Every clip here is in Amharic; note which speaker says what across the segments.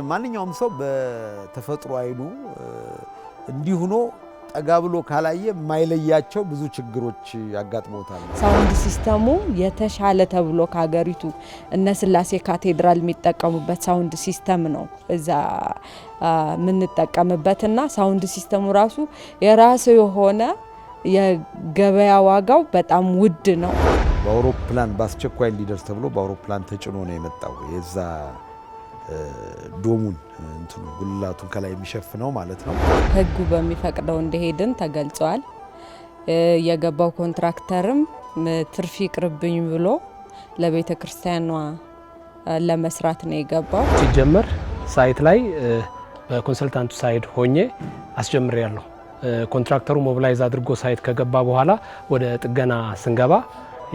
Speaker 1: ማንኛውም ሰው በተፈጥሮ አይኑ እንዲህ ሆኖ ጠጋ ብሎ ካላየ ማይለያቸው ብዙ ችግሮች ያጋጥመውታል።
Speaker 2: ሳውንድ ሲስተሙ የተሻለ ተብሎ ከሀገሪቱ እነ ስላሴ ካቴድራል የሚጠቀሙበት ሳውንድ ሲስተም ነው እዛ የምንጠቀምበትና ሳውንድ ሲስተሙ ራሱ የራሱ የሆነ የገበያ ዋጋው በጣም ውድ ነው።
Speaker 1: በአውሮፕላን በአስቸኳይ እንዲደርስ ተብሎ በአውሮፕላን ተጭኖ ነው የመጣው። የዛ ዶሙን እንትኑ ጉልላቱን ከላይ የሚሸፍነው ማለት ነው።
Speaker 2: ህጉ በሚፈቅደው እንደሄድን ተገልጿል። የገባው ኮንትራክተርም ትርፍ ይቅርብኝ ብሎ ለቤተ ክርስቲያኗ ለመስራት ነው የገባው።
Speaker 3: ሲጀመር ሳይት ላይ በኮንሰልታንቱ ሳይድ ሆኜ አስጀምሬያለሁ። ኮንትራክተሩ ሞቢላይዝ አድርጎ ሳይት ከገባ በኋላ ወደ ጥገና ስንገባ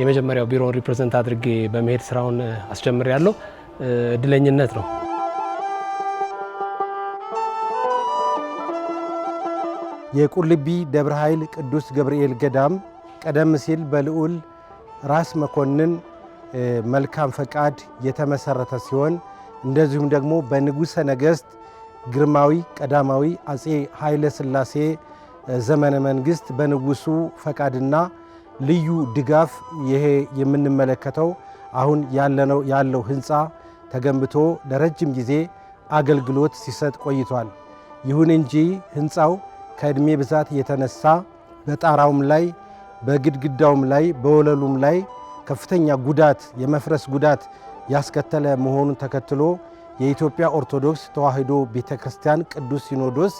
Speaker 3: የመጀመሪያው ቢሮውን ሪፕሬዘንት አድርጌ በመሄድ ስራውን አስጀምሬያለሁ። እድለኝነት ነው።
Speaker 4: የቁልቢ ደብረ ኃይል ቅዱስ ገብርኤል ገዳም ቀደም ሲል በልዑል ራስ መኮንን መልካም ፈቃድ የተመሰረተ ሲሆን እንደዚሁም ደግሞ በንጉሠ ነገሥት ግርማዊ ቀዳማዊ አጼ ኃይለ ሥላሴ ዘመነ መንግስት በንጉሱ ፈቃድና ልዩ ድጋፍ ይሄ የምንመለከተው አሁን ያለው ህንፃ ተገንብቶ ለረጅም ጊዜ አገልግሎት ሲሰጥ ቆይቷል። ይሁን እንጂ ህንፃው ከእድሜ ብዛት የተነሳ በጣራውም ላይ በግድግዳውም ላይ በወለሉም ላይ ከፍተኛ ጉዳት የመፍረስ ጉዳት ያስከተለ መሆኑን ተከትሎ የኢትዮጵያ ኦርቶዶክስ ተዋሕዶ ቤተክርስቲያን ቅዱስ ሲኖዶስ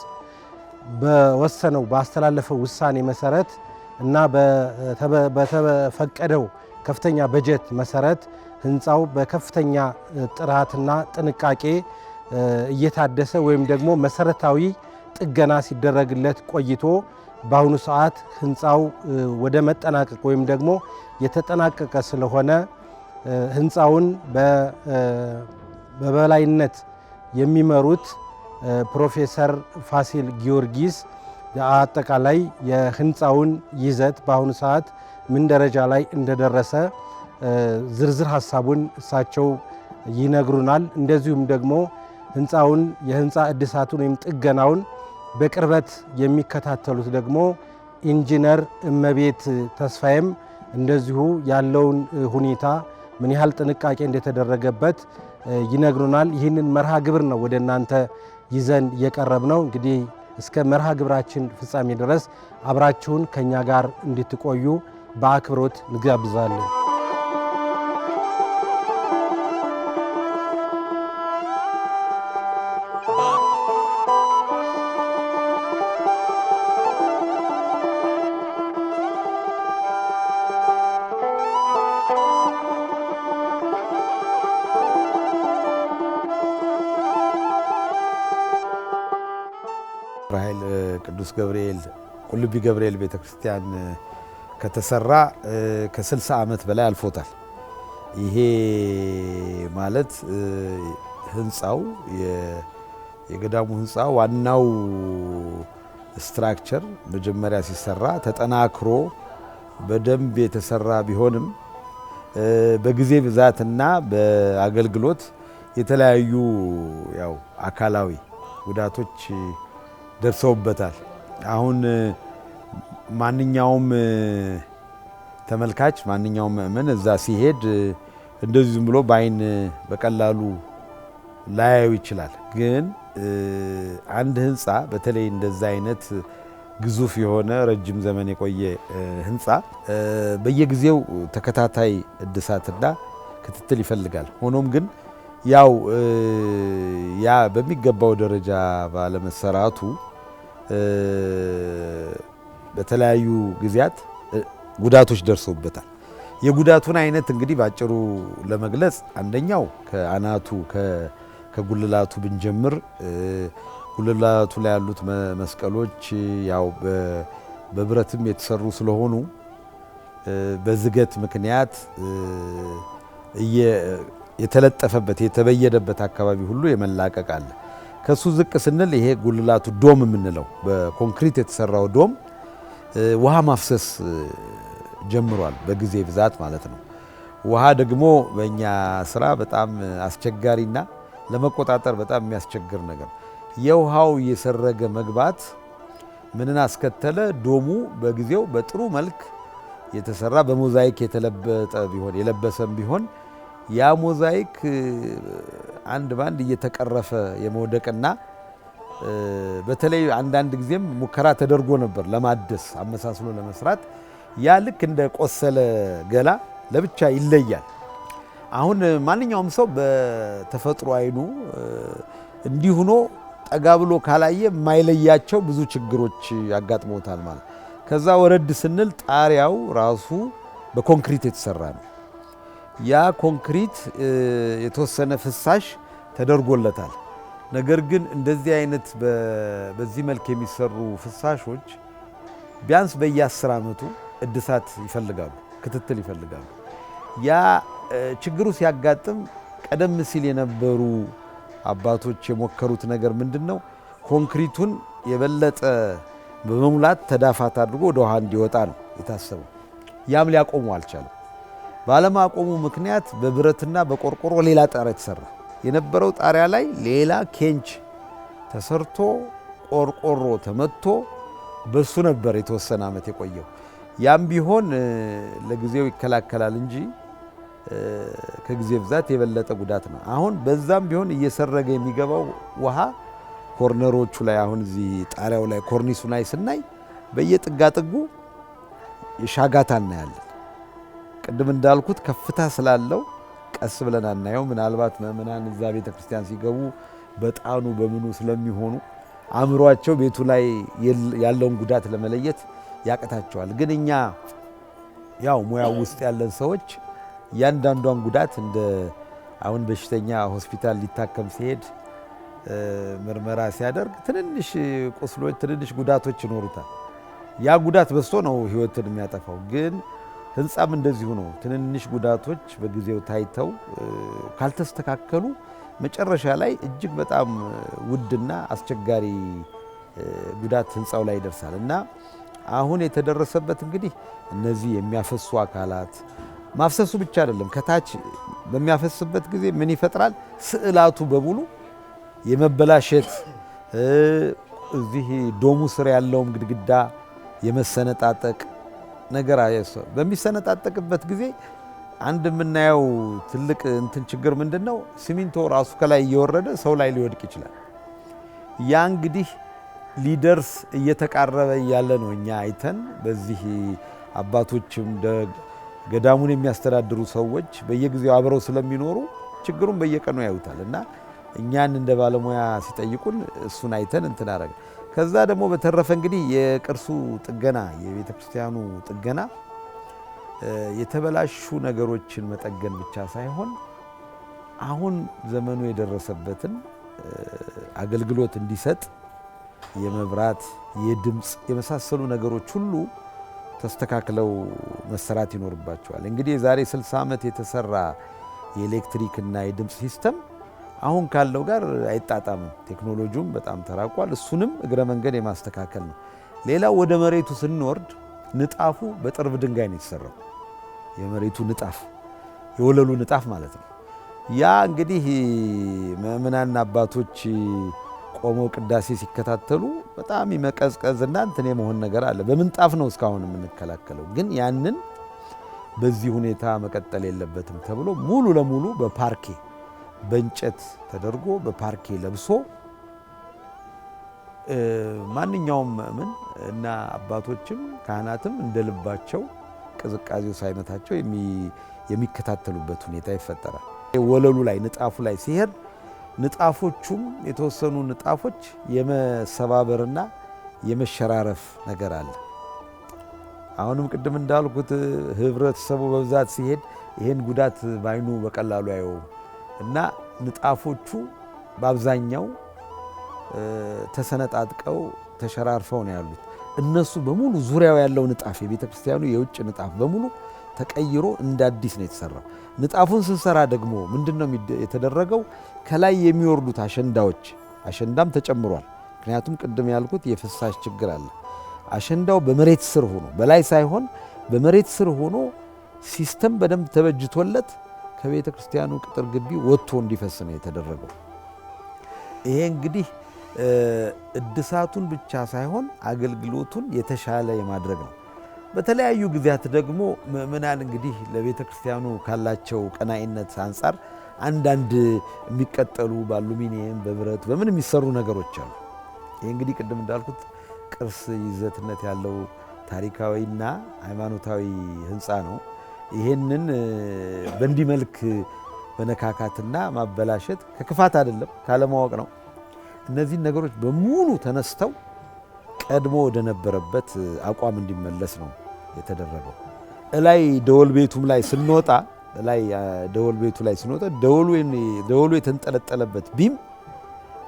Speaker 4: በወሰነው ባስተላለፈው ውሳኔ መሰረት እና በተፈቀደው ከፍተኛ በጀት መሰረት ህንፃው በከፍተኛ ጥራትና ጥንቃቄ እየታደሰ ወይም ደግሞ መሰረታዊ ጥገና ሲደረግለት ቆይቶ በአሁኑ ሰዓት ህንፃው ወደ መጠናቀቅ ወይም ደግሞ የተጠናቀቀ ስለሆነ ህንፃውን በበላይነት የሚመሩት ፕሮፌሰር ፋሲል ጊዮርጊስ አጠቃላይ የህንፃውን ይዘት በአሁኑ ሰዓት ምን ደረጃ ላይ እንደደረሰ ዝርዝር ሀሳቡን እሳቸው ይነግሩናል። እንደዚሁም ደግሞ ህንፃውን የህንፃ እድሳቱን ወይም ጥገናውን በቅርበት የሚከታተሉት ደግሞ ኢንጂነር እመቤት ተስፋዬም እንደዚሁ ያለውን ሁኔታ ምን ያህል ጥንቃቄ እንደተደረገበት ይነግሩናል። ይህንን መርሃ ግብር ነው ወደ እናንተ ይዘን የቀረብ ነው። እንግዲህ እስከ መርሃ ግብራችን ፍጻሜ ድረስ አብራችሁን ከኛ ጋር እንድትቆዩ በአክብሮት እንጋብዛለን።
Speaker 1: ራሔል ቅዱስ ገብርኤል ቁልቢ ገብርኤል ቤተክርስቲያን ከተሰራ ከ60 ዓመት በላይ አልፎታል። ይሄ ማለት ህንፃው የገዳሙ ህንፃ ዋናው ስትራክቸር መጀመሪያ ሲሰራ ተጠናክሮ በደንብ የተሰራ ቢሆንም በጊዜ ብዛትና በአገልግሎት የተለያዩ ያው አካላዊ ጉዳቶች ደርሰውበታል። አሁን ማንኛውም ተመልካች ማንኛውም ምእመን እዛ ሲሄድ እንደዚህ ዝም ብሎ በአይን በቀላሉ ላያዩ ይችላል። ግን አንድ ህንፃ በተለይ እንደዛ አይነት ግዙፍ የሆነ ረጅም ዘመን የቆየ ህንፃ በየጊዜው ተከታታይ እድሳትና ክትትል ይፈልጋል። ሆኖም ግን ያው ያ በሚገባው ደረጃ ባለመሰራቱ በተለያዩ ጊዜያት ጉዳቶች ደርሶበታል። የጉዳቱን አይነት እንግዲህ ባጭሩ ለመግለጽ አንደኛው ከአናቱ ከጉልላቱ ብንጀምር ጉልላቱ ላይ ያሉት መስቀሎች ያው በብረትም የተሰሩ ስለሆኑ በዝገት ምክንያት የተለጠፈበት የተበየደበት አካባቢ ሁሉ የመላቀቅ አለ። ከሱ ዝቅ ስንል ይሄ ጉልላቱ ዶም የምንለው በኮንክሪት የተሰራው ዶም ውሃ ማፍሰስ ጀምሯል፣ በጊዜ ብዛት ማለት ነው። ውሃ ደግሞ በእኛ ስራ በጣም አስቸጋሪና ለመቆጣጠር በጣም የሚያስቸግር ነገር። የውሃው እየሰረገ መግባት ምንን አስከተለ? ዶሙ በጊዜው በጥሩ መልክ የተሰራ በሞዛይክ የለበሰም ቢሆን ያ ሞዛይክ አንድ ባንድ እየተቀረፈ የመውደቅና በተለይ አንዳንድ ጊዜም ሙከራ ተደርጎ ነበር ለማደስ አመሳስሎ ለመስራት። ያ ልክ እንደ ቆሰለ ገላ ለብቻ ይለያል። አሁን ማንኛውም ሰው በተፈጥሮ አይኑ እንዲህ ሆኖ ጠጋ ብሎ ካላየ የማይለያቸው ብዙ ችግሮች ያጋጥመውታል ማለት። ከዛ ወረድ ስንል ጣሪያው ራሱ በኮንክሪት የተሰራ ነው። ያ ኮንክሪት የተወሰነ ፍሳሽ ተደርጎለታል። ነገር ግን እንደዚህ አይነት በዚህ መልክ የሚሰሩ ፍሳሾች ቢያንስ በየ10 ዓመቱ እድሳት ይፈልጋሉ፣ ክትትል ይፈልጋሉ። ያ ችግሩ ሲያጋጥም ቀደም ሲል የነበሩ አባቶች የሞከሩት ነገር ምንድነው? ኮንክሪቱን የበለጠ በመሙላት ተዳፋት አድርጎ ወደ ውሃ እንዲወጣ ነው የታሰበው። ያም ሊያቆሙ አልቻለም። ባለማቆሙ ምክንያት በብረትና በቆርቆሮ ሌላ ጣሪያ ተሰራ። የነበረው ጣሪያ ላይ ሌላ ኬንች ተሰርቶ ቆርቆሮ ተመቶ በሱ ነበር የተወሰነ ዓመት የቆየው። ያም ቢሆን ለጊዜው ይከላከላል እንጂ ከጊዜ ብዛት የበለጠ ጉዳት ነው። አሁን በዛም ቢሆን እየሰረገ የሚገባው ውሃ ኮርነሮቹ ላይ አሁን እዚህ ጣሪያው ላይ ኮርኒሱ ላይ ስናይ በየጥጋጥጉ የሻጋታ እናያለን። ቅድም እንዳልኩት ከፍታ ስላለው ቀስ ብለን አናየው። ምናልባት ምእመናን እዛ ቤተ ክርስቲያን ሲገቡ በጣኑ በምኑ ስለሚሆኑ አእምሯቸው ቤቱ ላይ ያለውን ጉዳት ለመለየት ያቅታቸዋል። ግን እኛ ያው ሙያው ውስጥ ያለን ሰዎች ያንዳንዷን ጉዳት እንደ አሁን በሽተኛ ሆስፒታል ሊታከም ሲሄድ ምርመራ ሲያደርግ ትንንሽ ቁስሎች፣ ትንንሽ ጉዳቶች ይኖሩታል። ያ ጉዳት በዝቶ ነው ህይወትን የሚያጠፋው። ግን ህንጻም እንደዚሁ ነው። ትንንሽ ጉዳቶች በጊዜው ታይተው ካልተስተካከሉ መጨረሻ ላይ እጅግ በጣም ውድና አስቸጋሪ ጉዳት ህንጻው ላይ ይደርሳል እና አሁን የተደረሰበት እንግዲህ እነዚህ የሚያፈሱ አካላት ማፍሰሱ ብቻ አይደለም። ከታች በሚያፈስበት ጊዜ ምን ይፈጥራል? ስዕላቱ በሙሉ የመበላሸት እዚህ ዶሙ ስር ያለውም ግድግዳ የመሰነጣጠቅ ነገር በሚሰነጣጠቅበት ጊዜ አንድ የምናየው ትልቅ ችግር ምንድነው? ሲሚንቶ ራሱ ከላይ እየወረደ ሰው ላይ ሊወድቅ ይችላል። ያ እንግዲህ ሊደርስ እየተቃረበ ያለ ነው። እኛ አይተን በዚህ አባቶችም ገዳሙን የሚያስተዳድሩ ሰዎች በየጊዜው አብረው ስለሚኖሩ ችግሩን በየቀኑ ያዩታል እና እኛን እንደ ባለሙያ ሲጠይቁን እሱን አይተን አረገ። ከዛ ደግሞ በተረፈ እንግዲህ የቅርሱ ጥገና የቤተ ክርስቲያኑ ጥገና የተበላሹ ነገሮችን መጠገን ብቻ ሳይሆን አሁን ዘመኑ የደረሰበትን አገልግሎት እንዲሰጥ የመብራት፣ የድምፅ የመሳሰሉ ነገሮች ሁሉ ተስተካክለው መሰራት ይኖርባቸዋል። እንግዲህ የዛሬ 60 ዓመት የተሰራ የኤሌክትሪክ እና የድምፅ ሲስተም አሁን ካለው ጋር አይጣጣምም። ቴክኖሎጂውም በጣም ተራቋል። እሱንም እግረ መንገድ የማስተካከል ነው። ሌላው ወደ መሬቱ ስንወርድ ንጣፉ በጥርብ ድንጋይ ነው የተሰራው። የመሬቱ ንጣፍ የወለሉ ንጣፍ ማለት ነው። ያ እንግዲህ ምእመናን አባቶች ቆመው ቅዳሴ ሲከታተሉ በጣም የመቀዝቀዝና የመሆን ነገር አለ። በምንጣፍ ነው እስካሁን የምንከላከለው። ግን ያንን በዚህ ሁኔታ መቀጠል የለበትም ተብሎ ሙሉ ለሙሉ በፓርኬ በእንጨት ተደርጎ በፓርኬ ለብሶ ማንኛውም ምእመን እና አባቶችም ካህናትም እንደልባቸው ቅዝቃዜው ሳይመታቸው የሚከታተሉበት ሁኔታ ይፈጠራል። ወለሉ ላይ ንጣፉ ላይ ሲሄድ ንጣፎቹም የተወሰኑ ንጣፎች የመሰባበርና የመሸራረፍ ነገር አለ። አሁንም ቅድም እንዳልኩት ህብረተሰቡ በብዛት ሲሄድ ይሄን ጉዳት ባይኑ በቀላሉ ያየው እና ንጣፎቹ በአብዛኛው ተሰነጣጥቀው ተሸራርፈው ነው ያሉት። እነሱ በሙሉ ዙሪያው ያለው ንጣፍ የቤተ ክርስቲያኑ የውጭ ንጣፍ በሙሉ ተቀይሮ እንደ አዲስ ነው የተሰራው። ንጣፉን ስንሰራ ደግሞ ምንድነው የተደረገው? ከላይ የሚወርዱት አሸንዳም ተጨምሯል። ምክንያቱም ቅድም ያልኩት የፍሳሽ ችግር አለ። አሸንዳው በመሬት ስር ሆኖ በላይ ሳይሆን በመሬት ስር ሆኖ ሲስተም በደንብ ተበጅቶለት ከቤተ ክርስቲያኑ ቅጥር ግቢ ወጥቶ እንዲፈስ ነው የተደረገው። ይሄ እንግዲህ እድሳቱን ብቻ ሳይሆን አገልግሎቱን የተሻለ የማድረግ ነው። በተለያዩ ጊዜያት ደግሞ ምእመናን እንግዲህ ለቤተ ክርስቲያኑ ካላቸው ቀናኢነት አንጻር አንዳንድ የሚቀጠሉ በአሉሚኒየም በብረት በምን የሚሰሩ ነገሮች አሉ። ይሄ እንግዲህ ቅድም እንዳልኩት ቅርስ ይዘትነት ያለው ታሪካዊና ሃይማኖታዊ ህንፃ ነው። ይሄንን በእንዲህ መልክ በነካካትና ማበላሸት ከክፋት አይደለም ካለማወቅ ነው። እነዚህን ነገሮች በሙሉ ተነስተው ቀድሞ ወደ ነበረበት አቋም እንዲመለስ ነው የተደረገው። እላይ ደወል ቤቱም ላይ ስንወጣ ደወሉ የተንጠለጠለበት ቢም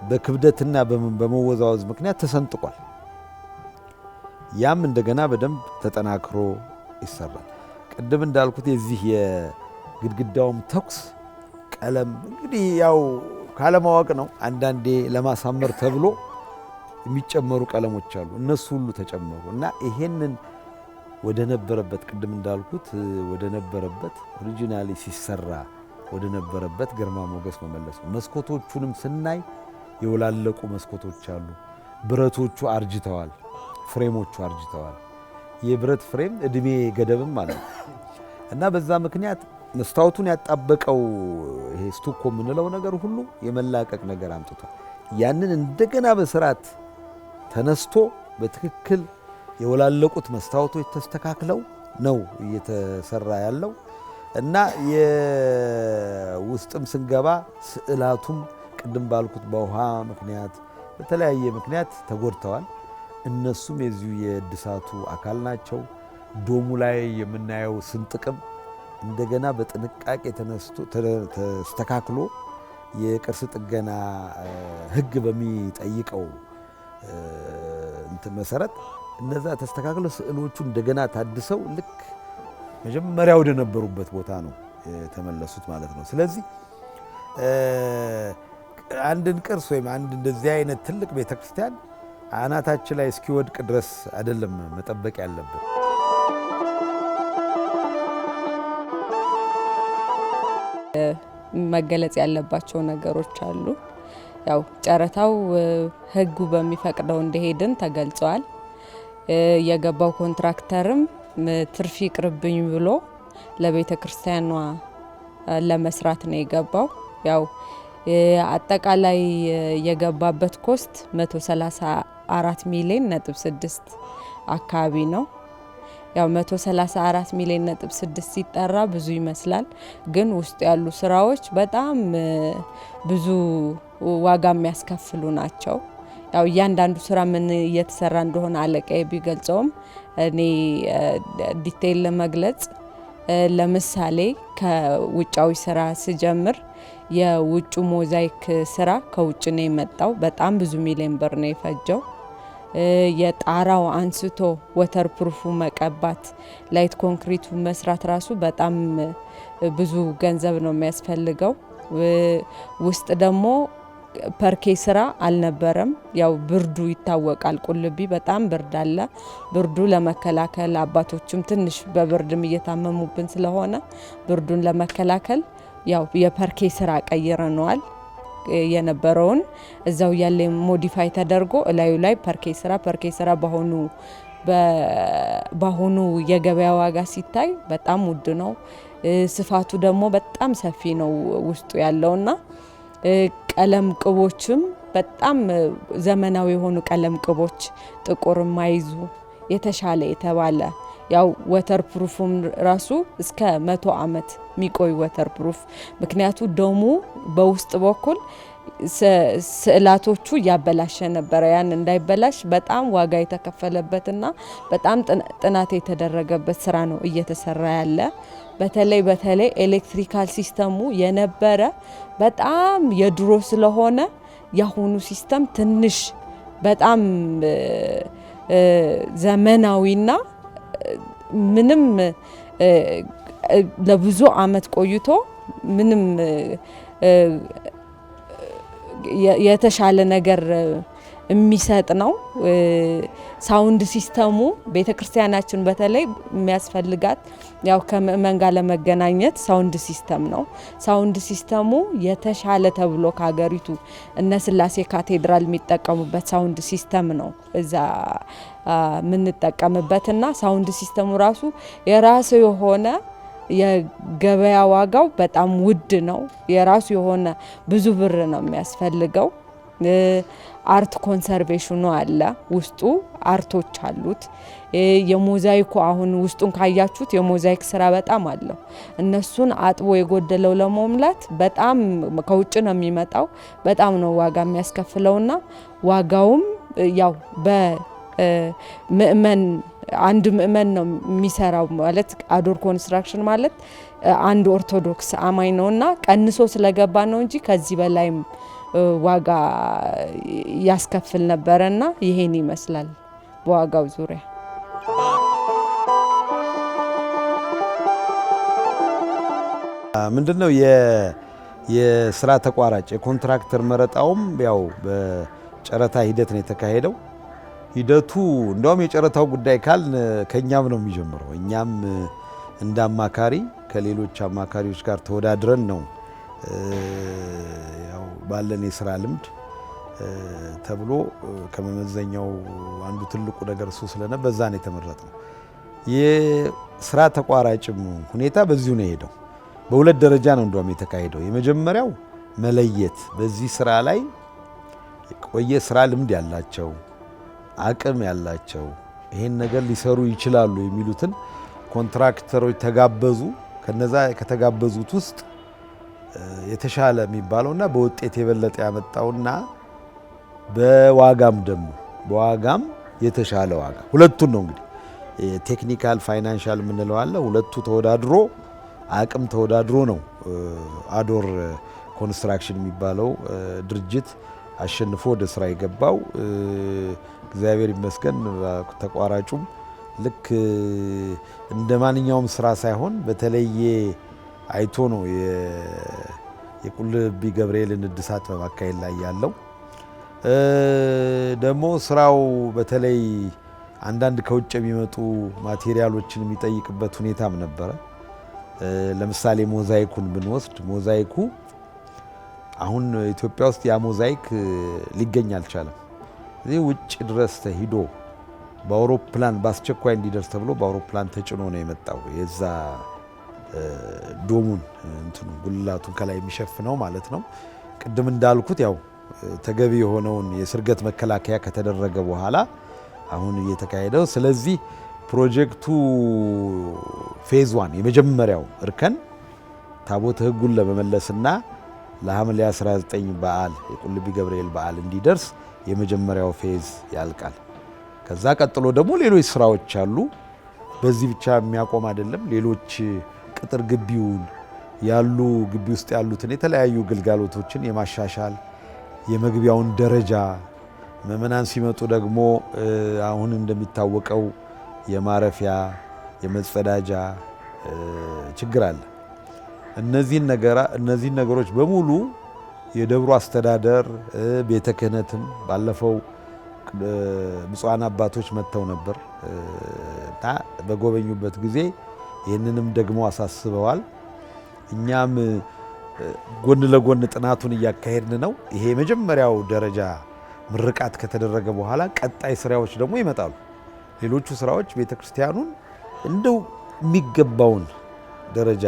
Speaker 1: በክብደትና በመወዛወዝ ምክንያት ተሰንጥቋል። ያም እንደገና በደንብ ተጠናክሮ ይሰራል። ቅድም እንዳልኩት የዚህ የግድግዳውም ተኩስ ቀለም እንግዲህ ያው ካለማወቅ ነው። አንዳንዴ ለማሳመር ተብሎ የሚጨመሩ ቀለሞች አሉ። እነሱ ሁሉ ተጨመሩ እና ይሄንን ወደ ነበረበት ቅድም እንዳልኩት ወደ ነበረበት ኦሪጂናሊ ሲሰራ ወደ ነበረበት ግርማ ሞገስ መመለስ ነው። መስኮቶቹንም ስናይ የወላለቁ መስኮቶች አሉ። ብረቶቹ አርጅተዋል፣ ፍሬሞቹ አርጅተዋል። የብረት ፍሬም እድሜ ገደብም አለ እና በዛ ምክንያት መስታወቱን ያጣበቀው ይሄ ስቱኮ የምንለው ነገር ሁሉ የመላቀቅ ነገር አምጥቷል። ያንን እንደገና በስርዓት ተነስቶ በትክክል የወላለቁት መስታወቶች ተስተካክለው ነው እየተሰራ ያለው እና የውስጥም ስንገባ ስዕላቱም ቅድም ባልኩት በውሃ ምክንያት በተለያየ ምክንያት ተጎድተዋል። እነሱም የዚሁ የእድሳቱ አካል ናቸው። ዶሙ ላይ የምናየው ስንጥቅም እንደገና በጥንቃቄ ተስተካክሎ የቅርስ ጥገና ሕግ በሚጠይቀው መሰረት እነዛ ተስተካክለው ስዕሎቹ እንደገና ታድሰው ልክ መጀመሪያ ወደ ነበሩበት ቦታ ነው የተመለሱት ማለት ነው። ስለዚህ አንድን ቅርስ ወይም አንድ እንደዚህ አይነት ትልቅ ቤተክርስቲያን አናታችን ላይ እስኪወድቅ ድረስ አይደለም መጠበቅ ያለብን።
Speaker 2: መገለጽ ያለባቸው ነገሮች አሉ። ያው ጨረታው ህጉ በሚፈቅደው እንደሄድን ተገልጿል። የገባው ኮንትራክተርም ትርፍ ይቅርብኝ ብሎ ለቤተ ክርስቲያኗ ለመስራት ነው የገባው። ያው አጠቃላይ የገባበት ኮስት 134 ሚሊዮን ነጥብ 6 አካባቢ ነው። ያው 134 ሚሊዮን ነጥብ 6 ሲጠራ ብዙ ይመስላል፣ ግን ውስጥ ያሉ ስራዎች በጣም ብዙ ዋጋ የሚያስከፍሉ ናቸው። ያው እያንዳንዱ ስራ ምን እየተሰራ እንደሆነ አለቃዬ ቢገልጸውም እኔ ዲቴይል ለመግለጽ ለምሳሌ ከውጫዊ ስራ ስጀምር የውጩ ሞዛይክ ስራ ከውጭ ነው የመጣው። በጣም ብዙ ሚሊዮን ብር ነው የፈጀው። የጣራው አንስቶ ወተር ፕሩፉ መቀባት፣ ላይት ኮንክሪቱ መስራት ራሱ በጣም ብዙ ገንዘብ ነው የሚያስፈልገው። ውስጥ ደግሞ ፐርኬ ስራ አልነበረም። ያው ብርዱ ይታወቃል። ቁልቢ በጣም ብርድ አለ። ብርዱ ለመከላከል አባቶችም ትንሽ በብርድም እየታመሙብን ስለሆነ ብርዱን ለመከላከል ያው የፐርኬ ስራ ቀይረነዋል። የነበረውን እዛው ያለ ሞዲፋይ ተደርጎ እላዩ ላይ ፐርኬ ስራ በአሁኑ የገበያ ዋጋ ሲታይ በጣም ውድ ነው። ስፋቱ ደግሞ በጣም ሰፊ ነው ውስጡ ያለውና ቀለም ቅቦችም በጣም ዘመናዊ የሆኑ ቀለም ቅቦች ጥቁር ማይዙ የተሻለ የተባለ ያው ወተር ፕሩፍም ራሱ እስከ 100 ዓመት የሚቆይ ወተር ፕሩፍ። ምክንያቱ ደሙ በውስጥ በኩል ስዕላቶቹ ያበላሸ ነበረ። ያን እንዳይበላሽ በጣም ዋጋ የተከፈለበትና በጣም ጥናት የተደረገበት ስራ ነው እየተሰራ ያለ። በተለይ ኤሌክትሪካል ሲስተሙ የነበረ በጣም የድሮ ስለሆነ ያሁኑ ሲስተም ትንሽ በጣም ዘመናዊና ምንም ለብዙ አመት ቆይቶ ምንም የተሻለ ነገር የሚሰጥ ነው። ሳውንድ ሲስተሙ ቤተክርስቲያናችን በተለይ የሚያስፈልጋት ያው ከምእመን ጋር ለመገናኘት ሳውንድ ሲስተም ነው። ሳውንድ ሲስተሙ የተሻለ ተብሎ ከሀገሪቱ እነ ስላሴ ካቴድራል የሚጠቀሙበት ሳውንድ ሲስተም ነው እዛ የምንጠቀምበትና ሳውንድ ሲስተሙ ራሱ የራሱ የሆነ የገበያ ዋጋው በጣም ውድ ነው። የራሱ የሆነ ብዙ ብር ነው የሚያስፈልገው። አርት ኮንሰርቬሽኑ አለ፣ ውስጡ አርቶች አሉት። የሞዛይኩ አሁን ውስጡን ካያችሁት የሞዛይክ ስራ በጣም አለው። እነሱን አጥቦ የጎደለው ለመሙላት በጣም ከውጭ ነው የሚመጣው። በጣም ነው ዋጋ የሚያስከፍለውና ዋጋውም ያው በምእመን አንድ ምእመን ነው የሚሰራው ማለት አዶር ኮንስትራክሽን ማለት አንድ ኦርቶዶክስ አማኝ ነውና ቀንሶ ስለገባ ነው እንጂ ከዚህ በላይም ዋጋ ያስከፍል ነበርና ይሄን ይመስላል በዋጋው ዙሪያ።
Speaker 1: ምንድነው የስራ ተቋራጭ የኮንትራክተር መረጣውም ያው በጨረታ ሂደት ነው የተካሄደው። ሂደቱ እንደውም የጨረታው ጉዳይ ካል ከኛም ነው የሚጀምረው። እኛም እንደ አማካሪ ከሌሎች አማካሪዎች ጋር ተወዳድረን ነው ያው ባለን የስራ ልምድ ተብሎ ከመመዘኛው አንዱ ትልቁ ነገር እሱ ስለነበረ በዛ ነው የተመረጠው። የስራ ተቋራጭም ሁኔታ በዚሁ ነው የሄደው። በሁለት ደረጃ ነው እንደውም የተካሄደው። የመጀመሪያው መለየት በዚህ ስራ ላይ የቆየ ስራ ልምድ ያላቸው አቅም ያላቸው ይሄን ነገር ሊሰሩ ይችላሉ የሚሉትን ኮንትራክተሮች ተጋበዙ። ከነዛ ከተጋበዙት ውስጥ የተሻለ የሚባለውና በውጤት የበለጠ ያመጣውና በዋጋም የተሻለ ዋጋ ሁለቱን ነው እንግዲህ ቴክኒካል ፋይናንሻል የምንለው አለ። ሁለቱ ተወዳድሮ አቅም ተወዳድሮ ነው አዶር ኮንስትራክሽን የሚባለው ድርጅት አሸንፎ ወደ ስራ የገባው። እግዚአብሔር ይመስገን ተቋራጩም ልክ እንደ ማንኛውም ስራ ሳይሆን በተለየ አይቶ ነው የቁልቢ ገብርኤልን እድሳት በማካሄድ ላይ ያለው። ደግሞ ስራው በተለይ አንዳንድ ከውጭ የሚመጡ ማቴሪያሎችን የሚጠይቅበት ሁኔታም ነበረ። ለምሳሌ ሞዛይኩን ብንወስድ ሞዛይኩ አሁን ኢትዮጵያ ውስጥ ያ ሞዛይክ ሊገኝ አልቻለም። እዚህ ውጭ ድረስ ተሂዶ በአውሮፕላን በአስቸኳይ እንዲደርስ ተብሎ በአውሮፕላን ተጭኖ ነው የመጣው። የዛ ዶሙን እንትኑ ጉልላቱን ከላይ የሚሸፍነው ማለት ነው። ቅድም እንዳልኩት ያው ተገቢ የሆነውን የስርገት መከላከያ ከተደረገ በኋላ አሁን እየተካሄደው። ስለዚህ ፕሮጀክቱ ፌዝ 1 የመጀመሪያው እርከን ታቦተ ሕጉን ለመመለስና ለሐምሌ 19 በዓል የቁልቢ ገብርኤል በዓል እንዲደርስ የመጀመሪያው ፌዝ ያልቃል። ከዛ ቀጥሎ ደግሞ ሌሎች ስራዎች አሉ። በዚህ ብቻ የሚያቆም አይደለም። ሌሎች ቅጥር ግቢውን ያሉ ግቢ ውስጥ ያሉትን የተለያዩ ግልጋሎቶችን የማሻሻል የመግቢያውን ደረጃ ምእመናን ሲመጡ ደግሞ አሁን እንደሚታወቀው የማረፊያ የመጸዳጃ ችግር አለ። እነዚህን ነገሮች በሙሉ የደብሩ አስተዳደር ቤተ ክህነትም ባለፈው ብፁዓን አባቶች መጥተው ነበር እና በጎበኙበት ጊዜ ይህንንም ደግሞ አሳስበዋል። እኛም ጎን ለጎን ጥናቱን እያካሄድን ነው። ይሄ የመጀመሪያው ደረጃ ምርቃት ከተደረገ በኋላ ቀጣይ ስራዎች ደግሞ ይመጣሉ። ሌሎቹ ስራዎች ቤተክርስቲያኑን እንደው የሚገባውን ደረጃ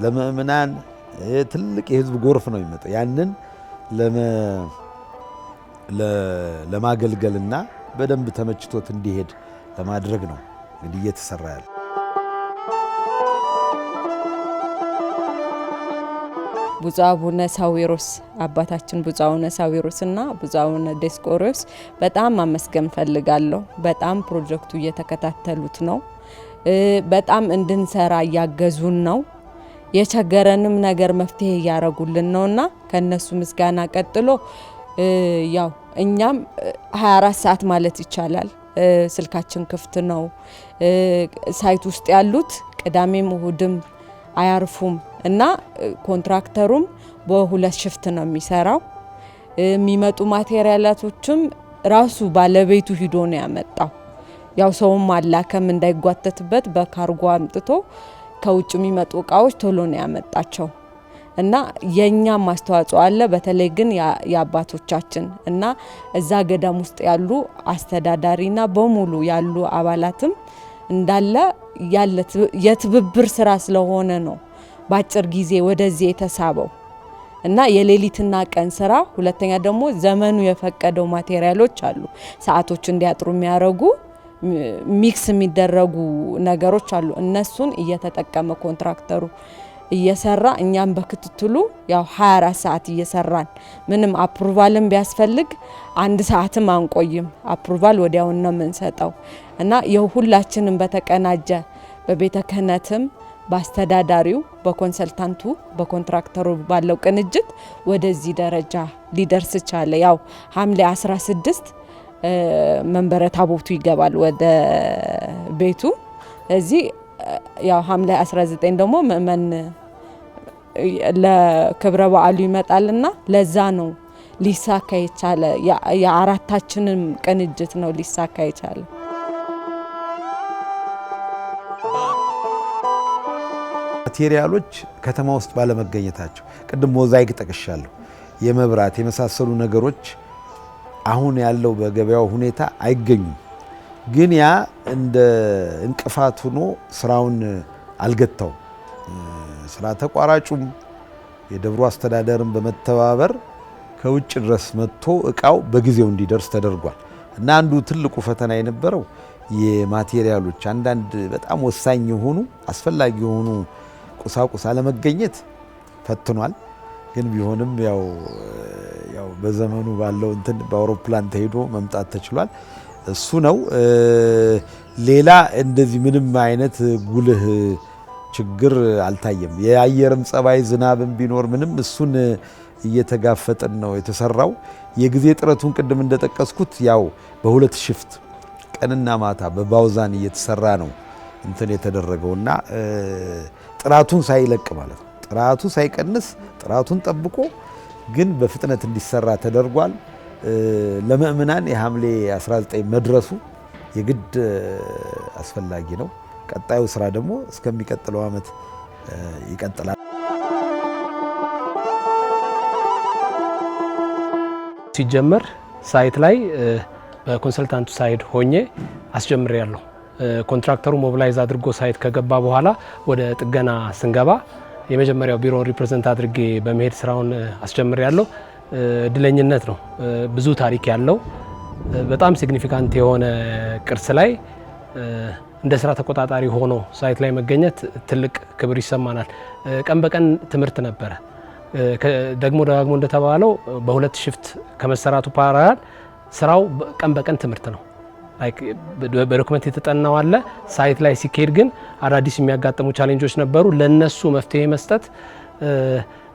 Speaker 1: ለምእመናን ትልቅ የህዝብ ጎርፍ ነው የሚመጣው። ያንን ለማገልገልና በደንብ ተመችቶት እንዲሄድ ለማድረግ ነው እንግዲህ እየተሰራ ያለ።
Speaker 2: ብፁዕ አቡነ ሳዊሮስ አባታችን ብፁዕ አቡነ ሳዊሮስና ብፁዕ አቡነ ዲዮስቆሮስ በጣም ማመስገን ፈልጋለሁ። በጣም ፕሮጀክቱ እየተከታተሉት ነው። በጣም እንድንሰራ እያገዙን ነው። የቸገረንም ነገር መፍትሄ እያረጉልን ነውና ከነሱ ምስጋና ቀጥሎ ያው እኛም 24 ሰዓት ማለት ይቻላል ስልካችን ክፍት ነው። ሳይት ውስጥ ያሉት ቅዳሜም እሁድም አያርፉም እና ኮንትራክተሩም በሁለት ሽፍት ነው የሚሰራው። የሚመጡ ማቴሪያላቶችም ራሱ ባለቤቱ ሂዶ ነው ያመጣው። ያው ሰውም አላከም እንዳይጓተትበት በካርጎ አምጥቶ ከውጭ የሚመጡ እቃዎች ቶሎ ነው ያመጣቸው እና የኛም ማስተዋጽኦ አለ። በተለይ ግን የአባቶቻችን እና እዛ ገዳም ውስጥ ያሉ አስተዳዳሪና በሙሉ ያሉ አባላትም እንዳለ ያለ የትብብር ስራ ስለሆነ ነው በአጭር ጊዜ ወደዚህ የተሳበው እና የሌሊትና ቀን ስራ። ሁለተኛ ደግሞ ዘመኑ የፈቀደው ማቴሪያሎች አሉ፣ ሰዓቶች እንዲያጥሩ የሚያረጉ ሚክስ የሚደረጉ ነገሮች አሉ። እነሱን እየተጠቀመ ኮንትራክተሩ እየሰራ እኛም በክትትሉ ያው 24 ሰዓት እየሰራን ምንም አፕሩቫልም ቢያስፈልግ 1 ሰዓትም አንቆይም። አፕሩቫል ወዲያው ነው የምንሰጠው እና የሁላችንም በተቀናጀ በቤተ ክህነትም በአስተዳዳሪው በኮንሰልታንቱ በኮንትራክተሩ ባለው ቅንጅት ወደዚህ ደረጃ ሊደርስ ቻለ። ያው ሐምሌ 16 መንበረ ታቦቱ ይገባል ወደ ቤቱ። እዚህ ያው ሐምሌ 19 ደግሞ ምእመን ለክብረ በዓሉ ይመጣልና ለዛ ነው ሊሳካ የቻለ። የአራታችንም ቅንጅት ነው ሊሳካ የቻለ።
Speaker 1: ማቴሪያሎች ከተማ ውስጥ ባለመገኘታቸው ቅድም ሞዛይክ ጠቅሻለሁ፣ የመብራት የመሳሰሉ ነገሮች አሁን ያለው በገበያው ሁኔታ አይገኙም። ግን ያ እንደ እንቅፋት ሆኖ ስራውን አልገታው። ስራ ተቋራጩም የደብሩ አስተዳደርም በመተባበር ከውጭ ድረስ መጥቶ እቃው በጊዜው እንዲደርስ ተደርጓል እና አንዱ ትልቁ ፈተና የነበረው የማቴሪያሎች አንዳንድ በጣም ወሳኝ የሆኑ አስፈላጊ የሆኑ ቁሳቁስ አለመገኘት ፈትኗል። ግን ቢሆንም ያው በዘመኑ ባለው እንትን በአውሮፕላን ተሄዶ መምጣት ተችሏል። እሱ ነው። ሌላ እንደዚህ ምንም አይነት ጉልህ ችግር አልታየም። የአየርም ጸባይ ዝናብም ቢኖር ምንም እሱን እየተጋፈጠን ነው የተሰራው። የጊዜ ጥረቱን ቅድም እንደጠቀስኩት ያው በሁለት ሽፍት ቀንና ማታ በባውዛን እየተሰራ ነው እንትን የተደረገውና ጥራቱን ሳይለቅ ማለት ነው። ጥራቱ ሳይቀንስ ጥራቱን ጠብቆ ግን በፍጥነት እንዲሰራ ተደርጓል። ለምእምናን የሐምሌ 19 መድረሱ የግድ አስፈላጊ ነው። ቀጣዩ ስራ ደግሞ እስከሚቀጥለው ዓመት ይቀጥላል።
Speaker 3: ሲጀመር ሳይት ላይ በኮንሰልታንቱ ሳይድ ሆኜ አስጀምሬያለሁ። ኮንትራክተሩ ሞቢላይዝ አድርጎ ሳይት ከገባ በኋላ ወደ ጥገና ስንገባ የመጀመሪያው ቢሮውን ሪፕሬዘንት አድርጌ በመሄድ ስራውን አስጀምሬያለሁ። እድለኝነት ነው። ብዙ ታሪክ ያለው በጣም ሲግኒፊካንት የሆነ ቅርስ ላይ እንደ ስራ ተቆጣጣሪ ሆኖ ሳይት ላይ መገኘት ትልቅ ክብር ይሰማናል። ቀን በቀን ትምህርት ነበረ። ደግሞ ደጋግሞ እንደተባለው በሁለት ሽፍት ከመሰራቱ ፓራል ስራው ቀን በቀን ትምህርት ነው። በዶክመንት የተጠናው አለ። ሳይት ላይ ሲካሄድ ግን አዳዲስ የሚያጋጥሙ ቻሌንጆች ነበሩ። ለነሱ መፍትሄ መስጠት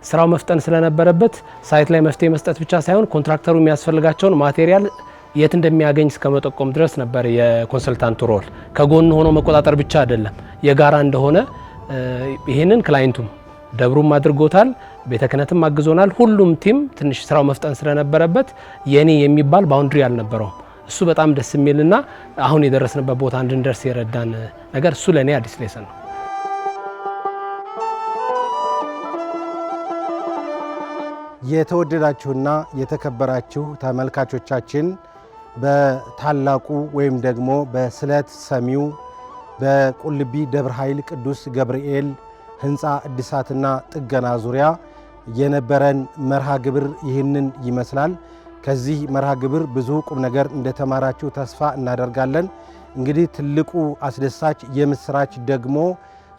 Speaker 3: ስራው መፍጠን ስለነበረበት ሳይት ላይ መፍትሄ መስጠት ብቻ ሳይሆን ኮንትራክተሩ የሚያስፈልጋቸውን ማቴሪያል የት እንደሚያገኝ እስከመጠቆም ድረስ ነበር የኮንሰልታንቱ ሮል። ከጎን ሆኖ መቆጣጠር ብቻ አይደለም፣ የጋራ እንደሆነ ይህንን ክላይንቱም ደብሩም አድርጎታል፣ ቤተ ክህነትም አግዞናል። ሁሉም ቲም ትንሽ ስራው መፍጠን ስለነበረበት የኔ የሚባል ባውንድሪ አልነበረውም። እሱ በጣም ደስ የሚልና አሁን የደረስንበት ቦታ እንድንደርስ የረዳን ነገር እሱ ለኔ አዲስ ሌሰን ነው።
Speaker 4: የተወደዳችሁና የተከበራችሁ ተመልካቾቻችን በታላቁ ወይም ደግሞ በስለት ሰሚው በቁልቢ ደብረ ኃይል ቅዱስ ገብርኤል ህንፃ እድሳትና ጥገና ዙሪያ የነበረን መርሃ ግብር ይህንን ይመስላል። ከዚህ መርሃ ግብር ብዙ ቁም ነገር እንደተማራችሁ ተስፋ እናደርጋለን። እንግዲህ ትልቁ አስደሳች የምስራች ደግሞ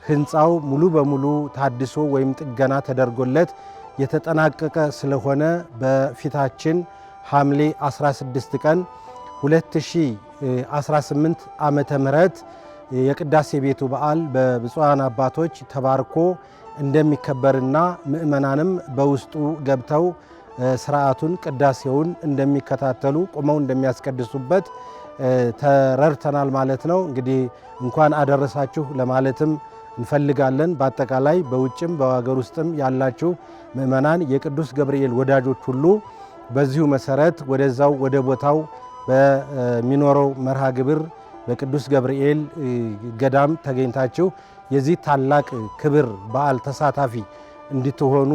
Speaker 4: ህንፃው ሙሉ በሙሉ ታድሶ ወይም ጥገና ተደርጎለት የተጠናቀቀ ስለሆነ በፊታችን ሐምሌ 16 ቀን 2018 ዓመተ ምህረት የቅዳሴ ቤቱ በዓል በብፁዓን አባቶች ተባርኮ እንደሚከበርና ምእመናንም በውስጡ ገብተው ስርዓቱን ቅዳሴውን እንደሚከታተሉ ቆመው እንደሚያስቀድሱበት ተረድተናል ማለት ነው። እንግዲህ እንኳን አደረሳችሁ ለማለትም እንፈልጋለን። በአጠቃላይ በውጭም በሀገር ውስጥም ያላችሁ ምእመናን የቅዱስ ገብርኤል ወዳጆች ሁሉ በዚሁ መሰረት ወደዛው ወደ ቦታው በሚኖረው መርሃ ግብር በቅዱስ ገብርኤል ገዳም ተገኝታችሁ የዚህ ታላቅ ክብር በዓል ተሳታፊ እንድትሆኑ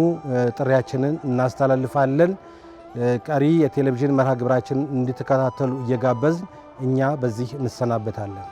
Speaker 4: ጥሪያችንን እናስተላልፋለን። ቀሪ የቴሌቪዥን መርሃ ግብራችንን እንድትከታተሉ እየጋበዝን እኛ በዚህ እንሰናበታለን።